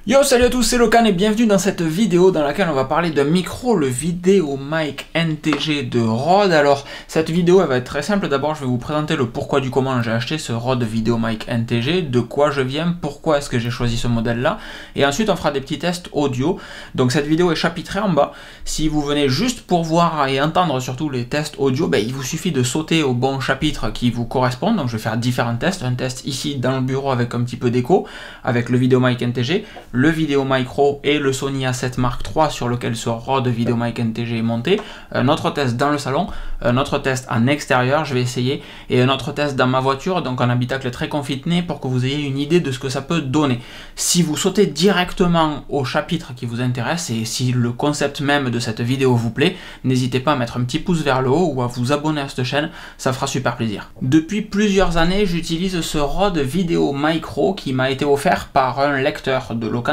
Yo, salut à tous, c'est Locan et bienvenue dans cette vidéo dans laquelle on va parler d'un micro, le VideoMic NTG de Rode. Alors, cette vidéo elle va être très simple. D'abord, je vais vous présenter le pourquoi du comment j'ai acheté ce Rode VideoMic NTG, de quoi je viens, pourquoi est-ce que j'ai choisi ce modèle-là. Et ensuite, on fera des petits tests audio. Donc, cette vidéo est chapitrée en bas. Si vous venez juste pour voir et entendre surtout les tests audio, il vous suffit de sauter au bon chapitre qui vous correspond. Donc, je vais faire différents tests. Un test ici dans le bureau avec un petit peu d'écho, avec le VideoMic NTG. Le VideoMicro et le Sony A7 Mark III sur lequel ce Rode VideoMic NTG est monté, un autre test dans le salon, un autre test en extérieur, je vais essayer, et un autre test dans ma voiture, donc en habitacle très confiné, pour que vous ayez une idée de ce que ça peut donner. Si vous sautez directement au chapitre qui vous intéresse, et si le concept même de cette vidéo vous plaît, n'hésitez pas à mettre un petit pouce vers le haut ou à vous abonner à cette chaîne, ça fera super plaisir. Depuis plusieurs années, j'utilise ce Rode VideoMicro qui m'a été offert par un lecteur de Locan.jp.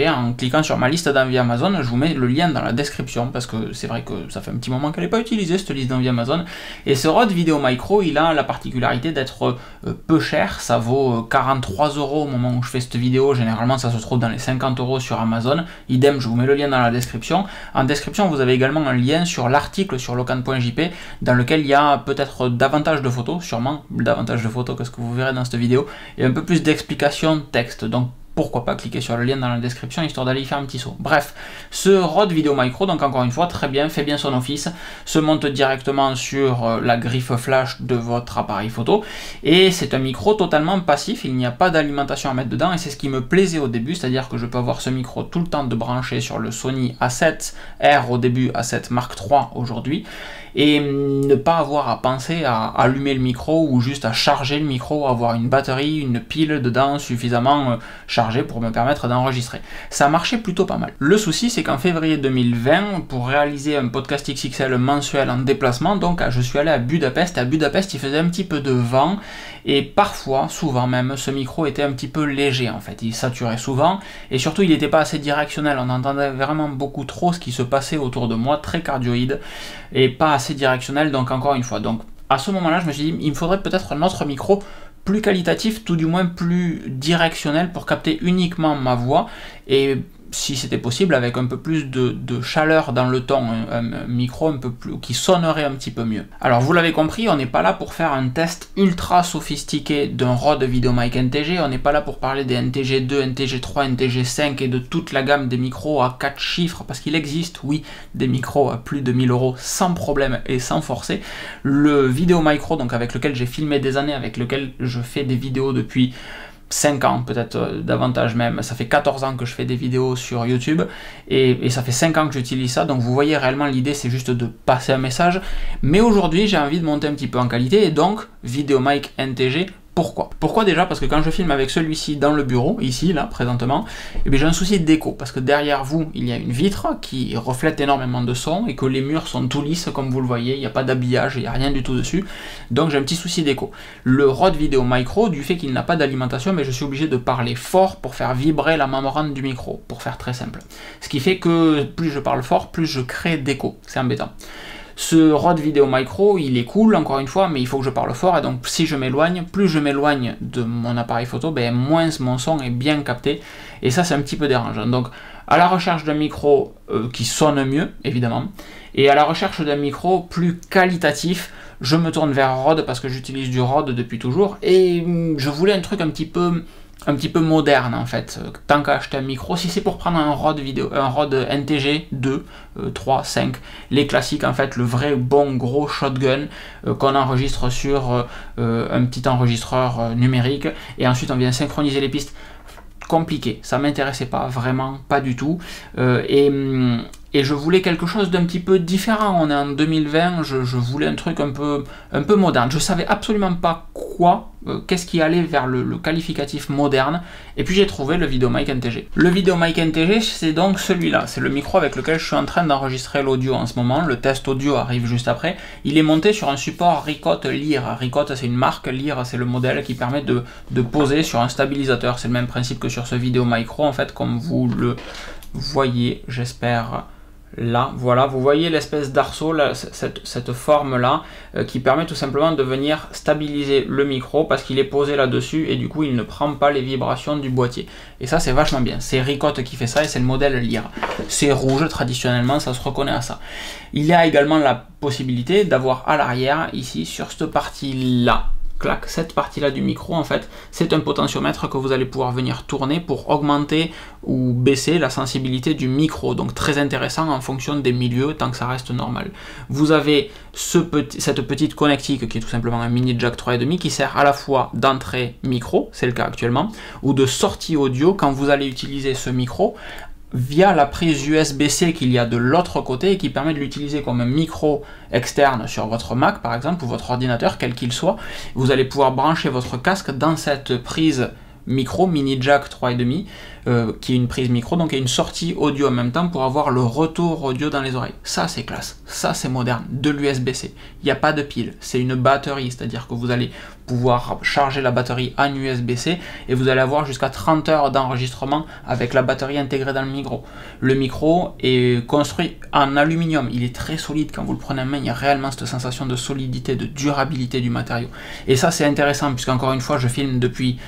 En cliquant sur ma liste d'envie Amazon, je vous mets le lien dans la description parce que c'est vrai que ça fait un petit moment qu'elle n'est pas utilisée cette liste d'envie Amazon. Et ce Rode VideoMicro, il a la particularité d'être peu cher, ça vaut 43 € au moment où je fais cette vidéo, généralement ça se trouve dans les 50 € sur Amazon, idem je vous mets le lien dans la description. En description vous avez également un lien sur l'article sur Locan.jp dans lequel il y a peut-être davantage de photos, sûrement davantage de photos que ce que vous verrez dans cette vidéo, et un peu plus d'explications texte, donc pourquoi pas cliquer sur le lien dans la description histoire d'aller y faire un petit saut. Bref, ce Rode VideoMicro, donc encore une fois, très bien, fait bien son office, se monte directement sur la griffe flash de votre appareil photo, et c'est un micro totalement passif, il n'y a pas d'alimentation à mettre dedans, et c'est ce qui me plaisait au début, c'est-à-dire que je peux avoir ce micro tout le temps de brancher sur le Sony A7R au début, A7 Mark III aujourd'hui, et ne pas avoir à penser à allumer le micro ou juste à charger le micro, avoir une batterie, une pile dedans suffisamment chargée pour me permettre d'enregistrer. Ça marchait plutôt pas mal. Le souci, c'est qu'en février 2020, pour réaliser un podcast XXL mensuel en déplacement, donc je suis allé à Budapest. À Budapest, il faisait un petit peu de vent et parfois, souvent même, ce micro était un petit peu léger en fait. Il saturait souvent et surtout, il n'était pas assez directionnel. On entendait vraiment beaucoup trop ce qui se passait autour de moi, très cardioïde et pas assez directionnel, donc encore une fois. Donc à ce moment-là, je me suis dit, il me faudrait peut-être un autre micro plus qualitatif, tout du moins plus directionnel pour capter uniquement ma voix et si c'était possible avec un peu plus de chaleur dans le ton, un micro un peu plus qui sonnerait un petit peu mieux. Alors vous l'avez compris, on n'est pas là pour faire un test ultra sophistiqué d'un Rode VideoMic NTG, on n'est pas là pour parler des NTG2, NTG3, NTG5 et de toute la gamme des micros à 4 chiffres, parce qu'il existe, oui, des micros à plus de 1000 € sans problème et sans forcer. Le VideoMicro, donc avec lequel j'ai filmé des années, avec lequel je fais des vidéos depuis 5 ans, peut-être davantage même, ça fait 14 ans que je fais des vidéos sur YouTube et ça fait 5 ans que j'utilise ça, donc vous voyez réellement l'idée c'est juste de passer un message, mais aujourd'hui j'ai envie de monter un petit peu en qualité et donc VideoMic NTG. Pourquoi déjà? Parce que quand je filme avec celui-ci dans le bureau, ici, là, présentement, j'ai un souci d'écho, parce que derrière vous, il y a une vitre qui reflète énormément de son, et que les murs sont tout lisses, comme vous le voyez, il n'y a pas d'habillage, il n'y a rien du tout dessus, donc j'ai un petit souci d'écho. Le Rode VideoMicro, du fait qu'il n'a pas d'alimentation, mais je suis obligé de parler fort pour faire vibrer la membrane du micro, pour faire très simple. Ce qui fait que plus je parle fort, plus je crée d'écho, c'est embêtant. Ce Rode VideoMicro, il est cool, encore une fois, mais il faut que je parle fort, et donc si je m'éloigne, plus je m'éloigne de mon appareil photo, moins mon son est bien capté, et ça c'est un petit peu dérangeant. Donc à la recherche d'un micro qui sonne mieux, évidemment, et à la recherche d'un micro plus qualitatif, je me tourne vers Rode parce que j'utilise du Rode depuis toujours, et je voulais un truc un petit peu moderne en fait, tant qu'à acheter un micro, si c'est pour prendre un Rode NTG 2, 3, 5, les classiques en fait, le vrai bon gros shotgun qu'on enregistre sur un petit enregistreur numérique et ensuite on vient synchroniser les pistes, compliqué, ça m'intéressait pas, vraiment pas du tout, et je voulais quelque chose d'un petit peu différent. On est en 2020, je voulais un truc un peu moderne. Je savais absolument pas quoi, qu'est-ce qui allait vers le qualificatif moderne, et puis j'ai trouvé le VideoMic NTG. Le VideoMic NTG, c'est donc celui-là, c'est le micro avec lequel je suis en train d'enregistrer l'audio en ce moment, le test audio arrive juste après. Il est monté sur un support Ricoh Lyre. Ricoh c'est une marque, Lyre c'est le modèle qui permet de poser sur un stabilisateur. C'est le même principe que sur ce VideoMicro en fait, comme vous le voyez, j'espère là, voilà, vous voyez l'espèce d'arceau, cette forme-là, qui permet tout simplement de venir stabiliser le micro parce qu'il est posé là-dessus et du coup il ne prend pas les vibrations du boîtier. Et ça c'est vachement bien, c'est Ricotte qui fait ça et c'est le modèle Lyre. C'est rouge traditionnellement, ça se reconnaît à ça. Il y a également la possibilité d'avoir à l'arrière, ici, sur cette partie-là, clac, cette partie-là du micro, en fait, c'est un potentiomètre que vous allez pouvoir venir tourner pour augmenter ou baisser la sensibilité du micro. Donc très intéressant en fonction des milieux, tant que ça reste normal. Vous avez cette petite connectique qui est tout simplement un mini jack 3,5 qui sert à la fois d'entrée micro, c'est le cas actuellement, ou de sortie audio quand vous allez utiliser ce micro via la prise USB-C qu'il y a de l'autre côté et qui permet de l'utiliser comme un micro externe sur votre Mac par exemple ou votre ordinateur quel qu'il soit. Vous allez pouvoir brancher votre casque dans cette prise micro mini jack 3,5 qui est une prise micro donc et une sortie audio en même temps pour avoir le retour audio dans les oreilles. Ça c'est classe, ça c'est moderne, de l'USB-C. Il n'y a pas de pile, c'est une batterie, c'est-à-dire que vous allez pouvoir charger la batterie en USB-C et vous allez avoir jusqu'à 30 heures d'enregistrement avec la batterie intégrée dans le micro. Le micro est construit en aluminium, il est très solide quand vous le prenez en main, il y a réellement cette sensation de solidité, de durabilité du matériau. Et ça c'est intéressant puisqu'encore une fois je filme depuis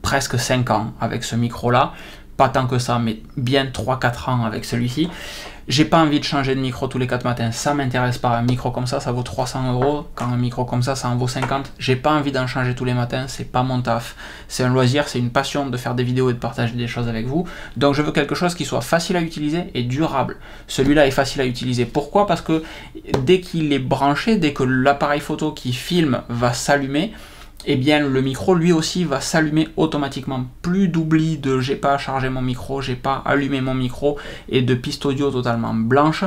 presque 5 ans avec ce micro là, pas tant que ça mais bien 3-4 ans avec celui-ci. J'ai pas envie de changer de micro tous les 4 matins, ça m'intéresse pas. Un micro comme ça vaut 300 €, quand un micro comme ça en vaut 50. J'ai pas envie d'en changer tous les matins, c'est pas mon taf. C'est un loisir, c'est une passion de faire des vidéos et de partager des choses avec vous. Donc je veux quelque chose qui soit facile à utiliser et durable. Celui-là est facile à utiliser. Pourquoi? Parce que dès qu'il est branché, dès que l'appareil photo qui filme va s'allumer, eh bien le micro lui aussi va s'allumer automatiquement. Plus d'oubli de j'ai pas chargé mon micro, j'ai pas allumé mon micro et de piste audio totalement blanche.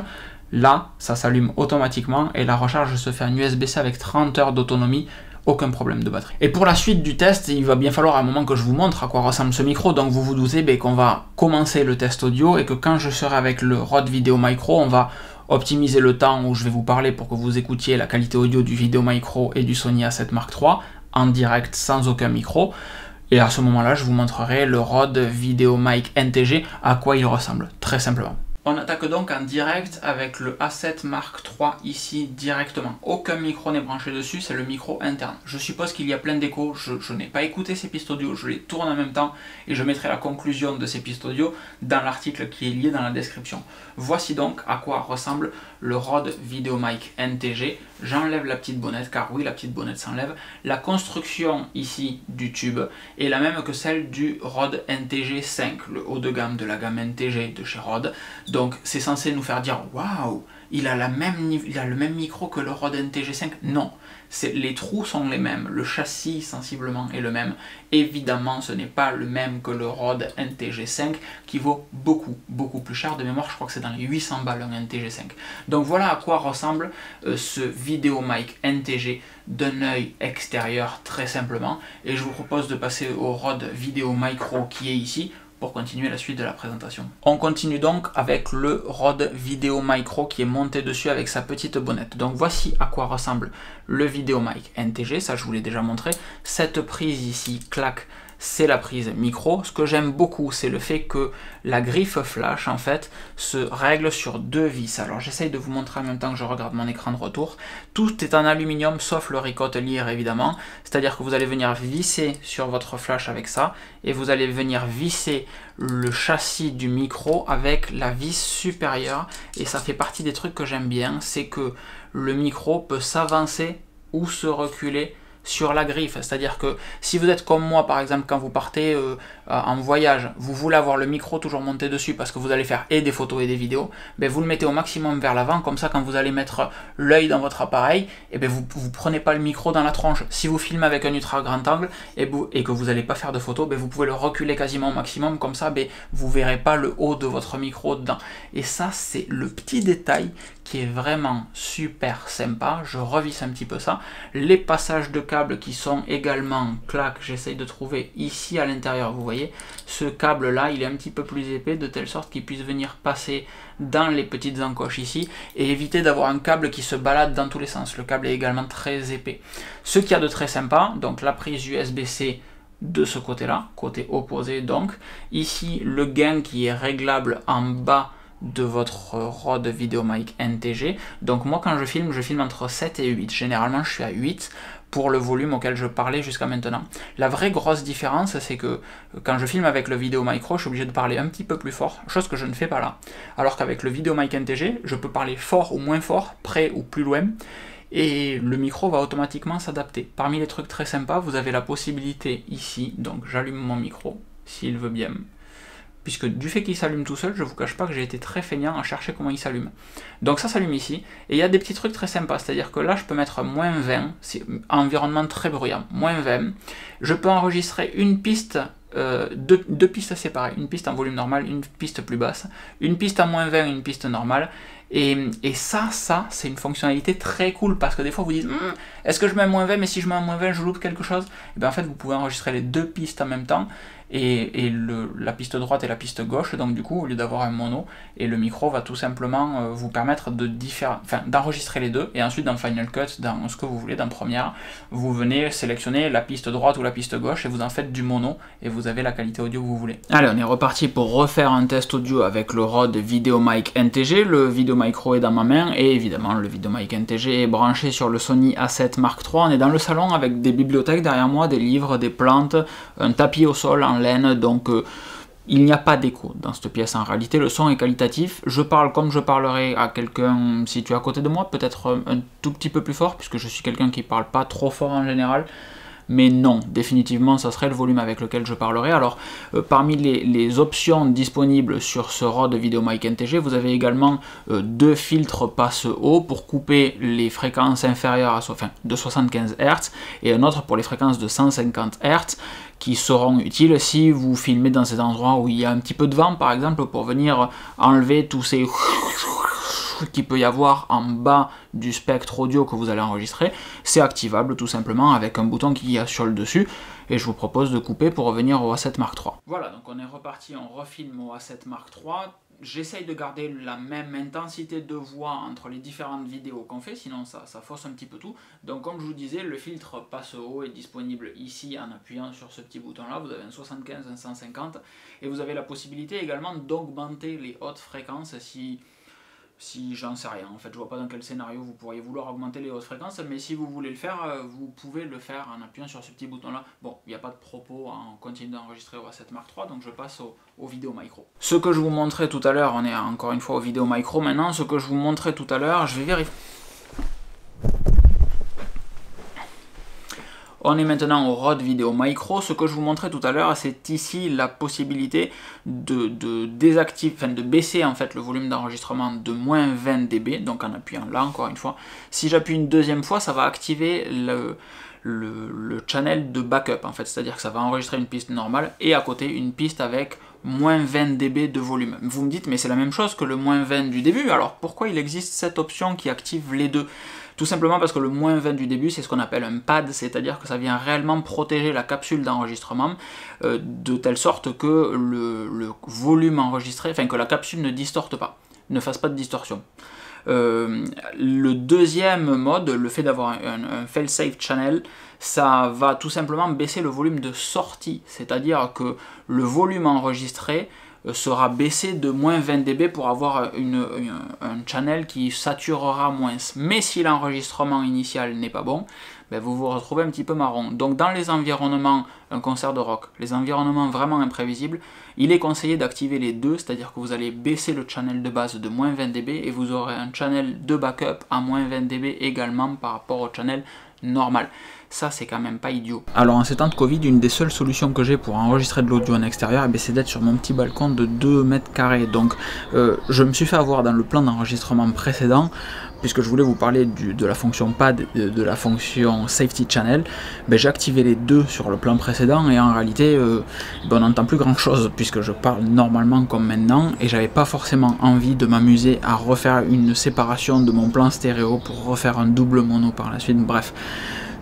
Là, ça s'allume automatiquement et la recharge se fait en USB-C avec 30 heures d'autonomie. Aucun problème de batterie. Et pour la suite du test, il va bien falloir à un moment que je vous montre à quoi ressemble ce micro. Donc vous vous doutez qu'on va commencer le test audio et que quand je serai avec le Rode VideoMicro, on va optimiser le temps où je vais vous parler pour que vous écoutiez la qualité audio du VideoMicro et du Sony A7 Mark III en direct sans aucun micro. Et à ce moment-là, je vous montrerai le Rode VideoMic NTG, à quoi il ressemble, très simplement. On attaque donc en direct avec le A7 Mark III ici directement. Aucun micro n'est branché dessus, c'est le micro interne. Je suppose qu'il y a plein d'échos, je n'ai pas écouté ces pistes audio, je les tourne en même temps et je mettrai la conclusion de ces pistes audio dans l'article qui est lié dans la description. Voici donc à quoi ressemble le Rode VideoMic NTG. J'enlève la petite bonnette, car oui, la petite bonnette s'enlève. La construction ici du tube est la même que celle du Rode NTG 5, le haut de gamme de la gamme NTG de chez Rode. Donc c'est censé nous faire dire waouh, il a le même micro que le Rode NTG 5. Non, les trous sont les mêmes, le châssis sensiblement est le même. Évidemment, ce n'est pas le même que le Rode NTG 5 qui vaut beaucoup plus cher. De mémoire, je crois que c'est dans les 800 balles un NTG 5. Donc voilà à quoi ressemble ce VideoMic NTG d'un œil extérieur très simplement. Et je vous propose de passer au Rode VideoMicro qui est ici, pour continuer la suite de la présentation. On continue donc avec le Rode VideoMicro qui est monté dessus avec sa petite bonnette. Donc voici à quoi ressemble le VideoMic NTG, ça je vous l'ai déjà montré. Cette prise ici, clac, c'est la prise micro. Ce que j'aime beaucoup, c'est le fait que la griffe flash, en fait, se règle sur 2 vis. Alors j'essaye de vous montrer en même temps que je regarde mon écran de retour. Tout est en aluminium, sauf le Ricotte Lyre, évidemment. C'est-à-dire que vous allez venir visser sur votre flash avec ça, et vous allez venir visser le châssis du micro avec la vis supérieure. Et ça fait partie des trucs que j'aime bien, c'est que le micro peut s'avancer ou se reculer sur la griffe, c'est-à-dire que si vous êtes comme moi par exemple quand vous partez en voyage, vous voulez avoir le micro toujours monté dessus parce que vous allez faire et des photos et des vidéos, ben vous le mettez au maximum vers l'avant, comme ça quand vous allez mettre l'œil dans votre appareil, et ben vous prenez pas le micro dans la tronche. Si vous filmez avec un ultra grand angle et que vous n'allez pas faire de photos, ben vous pouvez le reculer quasiment au maximum, comme ça ben vous verrez pas le haut de votre micro dedans. Et ça c'est le petit détail qui est vraiment super sympa. Je revisse un petit peu ça. Les passages de câbles qui sont également, clac, j'essaye de trouver ici à l'intérieur, vous voyez, ce câble là, il est un petit peu plus épais de telle sorte qu'il puisse venir passer dans les petites encoches ici et éviter d'avoir un câble qui se balade dans tous les sens. Le câble est également très épais. Ce qu'il y a de très sympa, donc la prise USB-C de ce côté là, côté opposé donc. Ici le gain qui est réglable en bas de votre Rode VideoMic NTG. Donc moi quand je filme entre 7 et 8. Généralement je suis à 8 pour le volume auquel je parlais jusqu'à maintenant. La vraie grosse différence, c'est que quand je filme avec le VideoMic Pro, je suis obligé de parler un petit peu plus fort, chose que je ne fais pas là. Alors qu'avec le VideoMic NTG, je peux parler fort ou moins fort, près ou plus loin, et le micro va automatiquement s'adapter. Parmi les trucs très sympas, vous avez la possibilité ici, donc j'allume mon micro, s'il veut bien, puisque du fait qu'il s'allume tout seul, je vous cache pas que j'ai été très feignant à chercher comment il s'allume. Donc ça s'allume ici, et il y a des petits trucs très sympas, c'est-à-dire que là je peux mettre moins 20, c'est environnement très bruyant, moins 20, je peux enregistrer une piste, deux pistes séparées, une piste en volume normal, une piste plus basse, une piste à moins 20, une piste normale, et ça c'est une fonctionnalité très cool, parce que des fois vous dites est-ce que je mets un moins 20, mais si je mets un moins 20 je loupe quelque chose? Et bien en fait vous pouvez enregistrer les deux pistes en même temps, et la piste droite et la piste gauche, donc du coup au lieu d'avoir un mono, et le micro va tout simplement vous permettre d'enregistrer les deux, et ensuite dans Final Cut, dans ce que vous voulez, dans Premiere, vous venez sélectionner la piste droite ou la piste gauche, et vous en faites du mono, et vous avez la qualité audio que vous voulez. Allez, on est reparti pour refaire un test audio avec le Rode VideoMic NTG. Le VideoMic Pro est dans ma main, et évidemment le VideoMic NTG est branché sur le Sony A7 Mark III. On est dans le salon avec des bibliothèques derrière moi, des livres, des plantes, un tapis au sol en laine, donc il n'y a pas d'écho dans cette pièce. En réalité le son est qualitatif, je parle comme je parlerai à quelqu'un si tu es à côté de moi, peut-être un tout petit peu plus fort, puisque je suis quelqu'un qui parle pas trop fort en général, mais non, définitivement ça serait le volume avec lequel je parlerai. Alors parmi les options disponibles sur ce Rode VideoMic NTG, vous avez également deux filtres passe haut pour couper les fréquences inférieures à de 75 Hz, et un autre pour les fréquences de 150 Hz, qui seront utiles si vous filmez dans ces endroits où il y a un petit peu de vent, par exemple, pour venir enlever tous ces qu'il peut y avoir en bas du spectre audio que vous allez enregistrer. C'est activable tout simplement avec un bouton qui y a sur le dessus, et je vous propose de couper pour revenir au A7 Mark III. Voilà, donc on est reparti, on refilme au A7 Mark III. J'essaye de garder la même intensité de voix entre les différentes vidéos qu'on fait, sinon ça fausse un petit peu tout. Donc comme je vous disais, le filtre passe haut est disponible ici en appuyant sur ce petit bouton là. Vous avez un 75, un 150, et vous avez la possibilité également d'augmenter les hautes fréquences si j'en sais rien. En fait, je vois pas dans quel scénario vous pourriez vouloir augmenter les hautes fréquences, mais si vous voulez le faire, vous pouvez le faire en appuyant sur ce petit bouton là. Bon, il n'y a pas de propos, on continue d'enregistrer au A7 Mark III, donc je passe au VideoMic Pro. Ce que je vous montrais tout à l'heure, on est encore une fois au VideoMic Pro maintenant, ce que je vous montrais tout à l'heure, je vais vérifier. On est maintenant au Rode VideoMic Pro. Ce que je vous montrais tout à l'heure, c'est ici la possibilité de baisser en fait le volume d'enregistrement de moins 20 dB, donc en appuyant là encore une fois. Si j'appuie une deuxième fois, ça va activer le channel de backup en fait, c'est-à-dire que ça va enregistrer une piste normale et à côté une piste avec moins 20 dB de volume. Vous me dites, mais c'est la même chose que le moins 20 du début, alors pourquoi il existe cette option qui active les deux? Tout simplement parce que le moins 20 du début, c'est ce qu'on appelle un pad, c'est-à-dire que ça vient réellement protéger la capsule d'enregistrement de telle sorte que le volume enregistré, enfin que la capsule ne distorte pas, ne fasse pas de distorsion. Le deuxième mode, le fait d'avoir un fail-safe channel, ça va tout simplement baisser le volume de sortie, c'est-à-dire que le volume enregistré sera baissé de moins 20 dB pour avoir un channel qui saturera moins. Mais si l'enregistrement initial n'est pas bon, ben vous vous retrouvez un petit peu marron. Donc dans les environnements, un concert de rock, les environnements vraiment imprévisibles, il est conseillé d'activer les deux, c'est-à-dire que vous allez baisser le channel de base de moins 20 dB et vous aurez un channel de backup à moins 20 dB également par rapport au channel normal. Ça, c'est quand même pas idiot. Alors en ces temps de Covid, une des seules solutions que j'ai pour enregistrer de l'audio en extérieur, c'est d'être sur mon petit balcon de 2 mètres carrés. Donc je me suis fait avoir dans le plan d'enregistrement précédent, puisque je voulais vous parler de la fonction pad, de la fonction safety channel. J'ai activé les deux sur le plan précédent et en réalité on n'entend plus grand chose puisque je parle normalement comme maintenant, et j'avais pas forcément envie de m'amuser à refaire une séparation de mon plan stéréo pour refaire un double mono par la suite. Bref,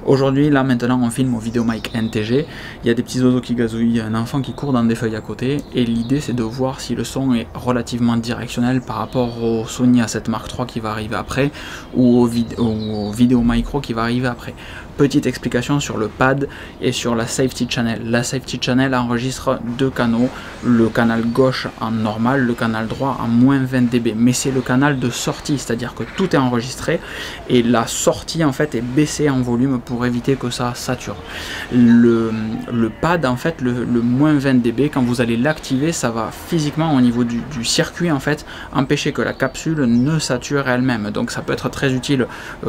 Aujourd'hui, là maintenant, on filme au Videomic NTG. Il y a des petits oiseaux qui gazouillent, un enfant qui court dans des feuilles à côté. Et l'idée, c'est de voir si le son est relativement directionnel par rapport au Sony A7 Mark III qui va arriver après ou au Vidéo Micro qui va arriver après. Petite explication sur le pad et sur la Safety Channel. La Safety Channel enregistre deux canaux, le canal gauche en normal, le canal droit en moins 20 dB. Mais c'est le canal de sortie, c'est-à-dire que tout est enregistré et la sortie en fait est baissée en volume pour éviter que ça sature. Le pad en fait, le moins 20 dB, quand vous allez l'activer, ça va physiquement au niveau du circuit en fait empêcher que la capsule ne sature elle-même. Donc ça peut être très utile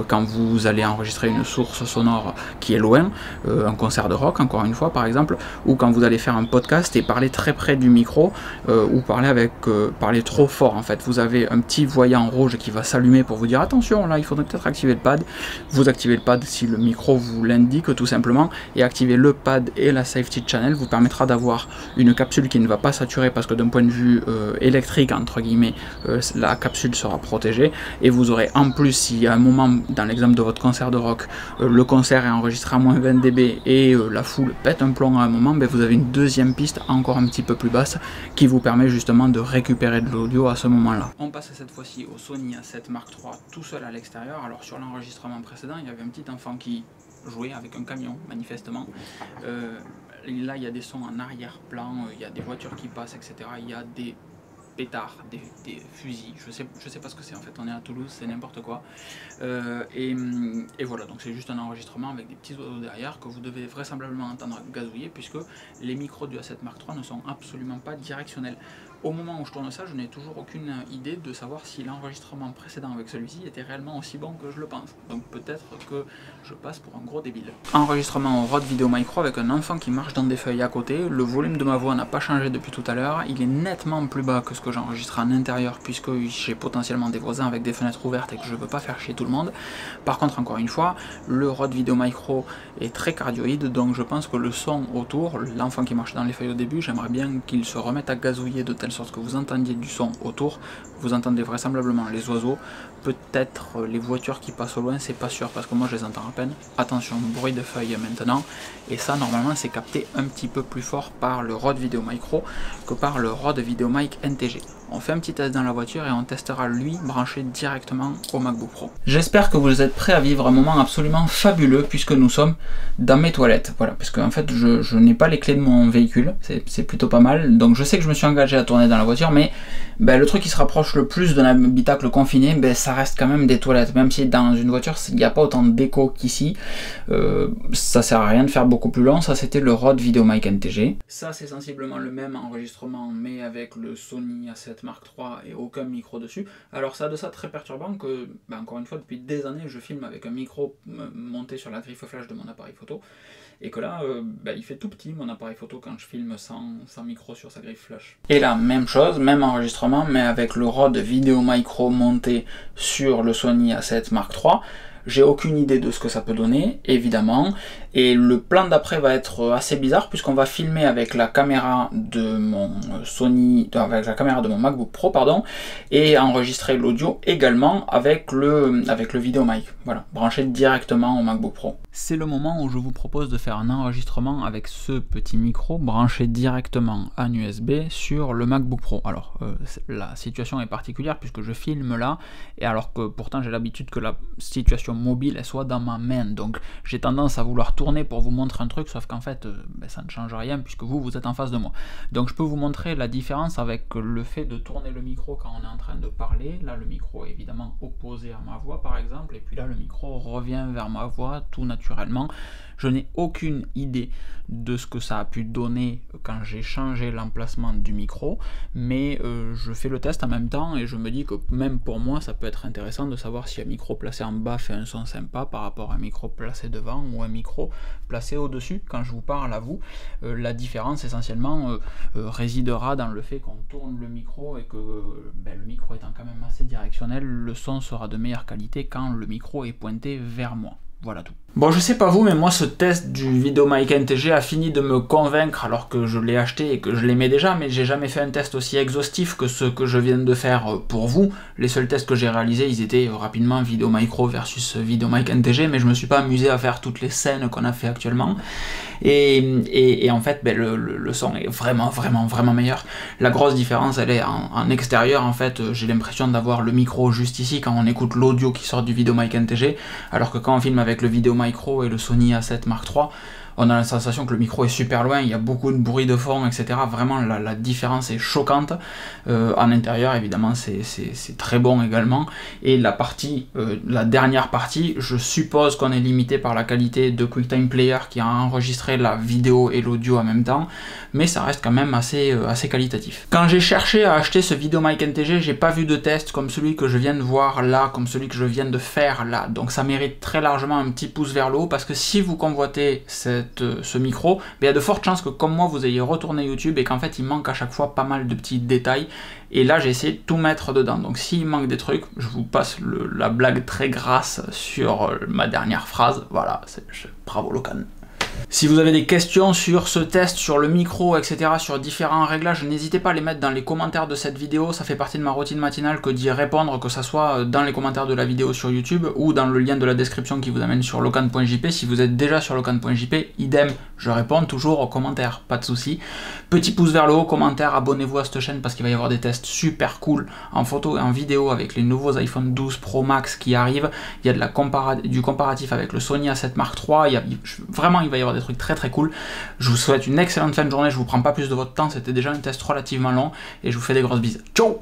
quand vous allez enregistrer une source sonore qui est loin, un concert de rock encore une fois par exemple, ou quand vous allez faire un podcast et parler très près du micro ou parler trop fort en fait. Vous avez un petit voyant rouge qui va s'allumer pour vous dire attention, là il faudrait peut-être activer le pad. Vous activez le pad si le micro vous l'indique tout simplement, et activer le pad et la Safety Channel vous permettra d'avoir une capsule qui ne va pas saturer parce que d'un point de vue électrique entre guillemets la capsule sera protégée, et vous aurez en plus, si à un moment dans l'exemple de votre concert de rock le concert est enregistré à moins 20 dB et la foule pète un plomb à un moment, ben vous avez une deuxième piste encore un petit peu plus basse qui vous permet justement de récupérer de l'audio à ce moment là. On passe cette fois-ci au Sony A7 Mark III tout seul à l'extérieur. Alors sur l'enregistrement précédent il y avait un petit enfant qui jouait avec un camion manifestement. Là il y a des sons en arrière-plan, il y a des voitures qui passent, etc. Il y a des pétards, des fusils, je sais pas ce que c'est en fait, on est à Toulouse, c'est n'importe quoi. Et voilà, donc c'est juste un enregistrement avec des petits oiseaux derrière que vous devez vraisemblablement entendre gazouiller, puisque les micros du A7 Mark III ne sont absolument pas directionnels. Au moment où je tourne ça, je n'ai toujours aucune idée de savoir si l'enregistrement précédent avec celui-ci était réellement aussi bon que je le pense. Donc peut-être que je passe pour un gros débile. Enregistrement au Rode Video Micro avec un enfant qui marche dans des feuilles à côté. Le volume de ma voix n'a pas changé depuis tout à l'heure. Il est nettement plus bas que ce que j'enregistre en intérieur, puisque j'ai potentiellement des voisins avec des fenêtres ouvertes et que je ne veux pas faire chier tout le monde. Par contre, encore une fois, le Rode Video Micro est très cardioïde, donc je pense que le son autour, l'enfant qui marche dans les feuilles au début, j'aimerais bien qu'il se remette à gazouiller de telle sorte que vous entendiez du son autour. Vous entendez vraisemblablement les oiseaux, peut-être les voitures qui passent au loin, c'est pas sûr parce que moi je les entends à peine. Attention, bruit de feuilles maintenant, et ça normalement c'est capté un petit peu plus fort par le Rode Video Micro que par le Rode Videomic NTG. On fait un petit test dans la voiture et on testera lui branché directement au MacBook Pro. J'espère que vous êtes prêts à vivre un moment absolument fabuleux puisque nous sommes dans mes toilettes. Voilà, parce qu'en fait je n'ai pas les clés de mon véhicule, c'est plutôt pas mal. Donc je sais que je me suis engagé à tourner dans la voiture, mais le truc qui se rapproche le plus d'un habitacle confiné, ça reste quand même des toilettes. Même si dans une voiture il n'y a pas autant d'écho qu'ici, ça sert à rien de faire beaucoup plus long. Ça c'était le Rode Videomic NTG. Ça c'est sensiblement le même enregistrement mais avec le Sony A7 Mark III et aucun micro dessus. Alors ça a de ça très perturbant que, encore une fois, depuis des années, je filme avec un micro monté sur la griffe flash de mon appareil photo, et que là, il fait tout petit mon appareil photo quand je filme sans micro sur sa griffe flash. Et là, même chose, même enregistrement, mais avec le Rode Video Micro monté sur le Sony A7 Mark III. J'ai aucune idée de ce que ça peut donner, évidemment, et le plan d'après va être assez bizarre puisqu'on va filmer avec la caméra de mon avec la caméra de mon MacBook Pro, pardon, et enregistrer l'audio également avec le Videomic, voilà, branché directement au MacBook Pro. C'est le moment où je vous propose de faire un enregistrement avec ce petit micro branché directement en USB sur le MacBook Pro. Alors, la situation est particulière puisque je filme là, et alors que pourtant j'ai l'habitude que la situation mobile elle soit dans ma main, donc j'ai tendance à vouloir tourner pour vous montrer un truc, sauf qu'en fait ça ne change rien puisque vous êtes en face de moi. Donc je peux vous montrer la différence avec le fait de tourner le micro quand on est en train de parler. Là le micro est évidemment opposé à ma voix par exemple, et puis là le micro revient vers ma voix tout naturellement. Je n'ai aucune idée de ce que ça a pu donner quand j'ai changé l'emplacement du micro, mais je fais le test en même temps et je me dis que même pour moi ça peut être intéressant de savoir si un micro placé en bas fait un son sympa par rapport à un micro placé devant ou un micro placé au-dessus quand je vous parle à vous. La différence essentiellement résidera dans le fait qu'on tourne le micro et que le micro étant quand même assez directionnel, le son sera de meilleure qualité quand le micro est pointé vers moi. Voilà tout. Bon, je sais pas vous, mais moi ce test du VideoMic NTG a fini de me convaincre alors que je l'ai acheté et que je l'aimais déjà, mais j'ai jamais fait un test aussi exhaustif que ce que je viens de faire pour vous. Les seuls tests que j'ai réalisés, ils étaient rapidement VideoMicro versus VideoMic NTG, mais je me suis pas amusé à faire toutes les scènes qu'on a fait actuellement. Et en fait, ben, le son est vraiment meilleur. La grosse différence, elle est en extérieur. En fait, j'ai l'impression d'avoir le micro juste ici quand on écoute l'audio qui sort du VideoMic NTG, alors que quand on filme avec le VideoMicro et le Sony A7 Mark III, on a la sensation que le micro est super loin, il y a beaucoup de bruit de fond, etc. Vraiment, la différence est choquante. En intérieur, évidemment, c'est très bon également. Et la dernière partie, je suppose qu'on est limité par la qualité de QuickTime Player qui a enregistré la vidéo et l'audio en même temps, mais ça reste quand même assez qualitatif. Quand j'ai cherché à acheter ce VideoMic NTG, j'ai pas vu de test comme celui que je viens de voir là, comme celui que je viens de faire là. Donc ça mérite très largement un petit pouce vers le haut, parce que si vous convoitez ce micro, il y a de fortes chances que comme moi vous ayez retourné YouTube et qu'en fait il manque à chaque fois pas mal de petits détails, et là j'ai essayé de tout mettre dedans. Donc s'il manque des trucs, je vous passe la blague très grasse sur ma dernière phrase. Voilà, bravo Locan. Si vous avez des questions sur ce test, sur le micro, etc., sur différents réglages, n'hésitez pas à les mettre dans les commentaires de cette vidéo. Ça fait partie de ma routine matinale que d'y répondre, que ça soit dans les commentaires de la vidéo sur YouTube ou dans le lien de la description qui vous amène sur locan.jp. Si vous êtes déjà sur locan.jp, idem, je réponds toujours aux commentaires, pas de souci. Petit pouce vers le haut, commentaire, abonnez-vous à cette chaîne parce qu'il va y avoir des tests super cool en photo et en vidéo avec les nouveaux iPhone 12 Pro Max qui arrivent. Il y a du comparatif avec le Sony A7 Mark III. Vraiment, il va y avoir des trucs très cool. Je vous souhaite une excellente fin de journée. Je vous prends pas plus de votre temps. C'était déjà un test relativement long et je vous fais des grosses bises. Ciao!